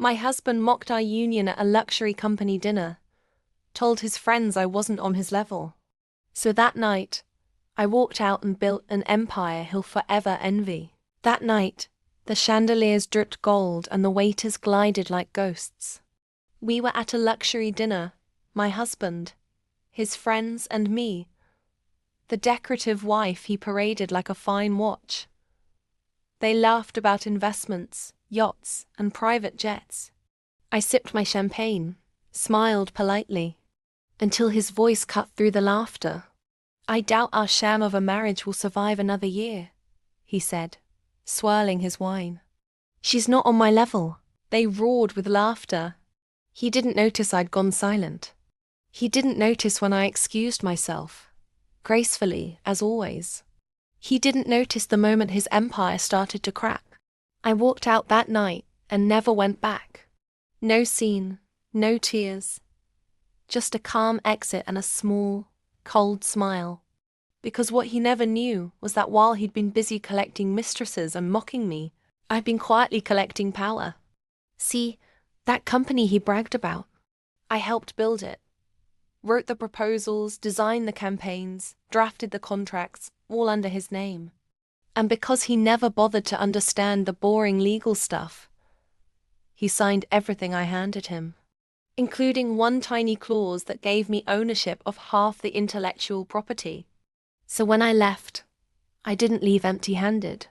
My husband mocked our union at a luxury company dinner, told his friends I wasn't on his level. So that night, I walked out and built an empire he'll forever envy. That night, the chandeliers dripped gold and the waiters glided like ghosts. We were at a luxury dinner, my husband, his friends and me. The decorative wife he paraded like a fine watch. They laughed about investments, yachts, and private jets. I sipped my champagne, smiled politely, until his voice cut through the laughter. I doubt our sham of a marriage will survive another year, he said, swirling his wine. She's not on my level. They roared with laughter. He didn't notice I'd gone silent. He didn't notice when I excused myself, gracefully, as always. He didn't notice the moment his empire started to crack. I walked out that night and never went back. No scene, no tears. Just a calm exit and a small, cold smile. Because what he never knew was that while he'd been busy collecting mistresses and mocking me, I'd been quietly collecting power. See, that company he bragged about. I helped build it. Wrote the proposals, designed the campaigns, drafted the contracts, all under his name. And because he never bothered to understand the boring legal stuff, he signed everything I handed him, including one tiny clause that gave me ownership of half the intellectual property. So when I left, I didn't leave empty-handed.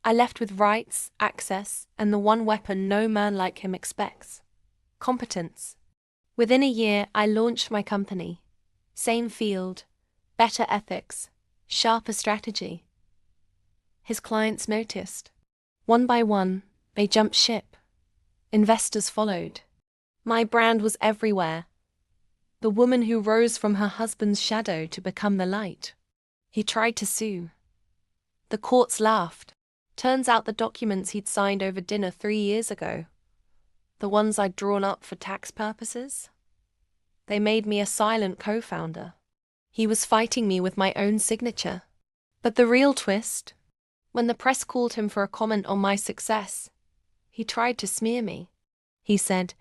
I left with rights, access, and the one weapon no man like him expects: competence. Within a year, I launched my company. Same field, better ethics, sharper strategy. His clients noticed. One by one, they jumped ship. Investors followed. My brand was everywhere. The woman who rose from her husband's shadow to become the light. He tried to sue. The courts laughed. Turns out the documents he'd signed over dinner 3 years ago, the ones I'd drawn up for tax purposes, they made me a silent co-founder. He was fighting me with my own signature. But the real twist, when the press called him for a comment on my success, he tried to smear me. He said,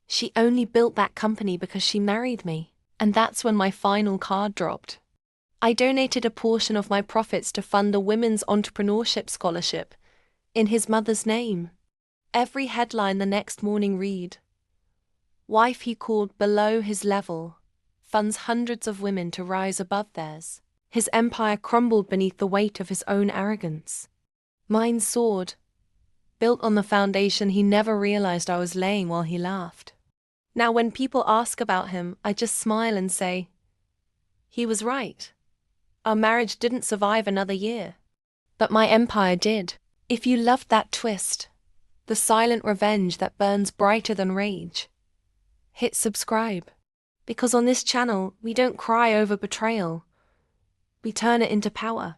"She only built that company because she married me." And that's when my final card dropped. I donated a portion of my profits to fund a women's entrepreneurship scholarship in his mother's name. Every headline the next morning read, "Wife he called below his level, funds hundreds of women to rise above theirs." His empire crumbled beneath the weight of his own arrogance. Mine soared, built on the foundation he never realized I was laying while he laughed. Now when people ask about him, I just smile and say, he was right. Our marriage didn't survive another year. But my empire did. If you loved that twist, the silent revenge that burns brighter than rage, hit subscribe. Because on this channel, we don't cry over betrayal. We turn it into power.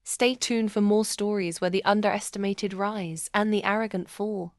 Stay tuned for more stories where the underestimated rise and the arrogant fall.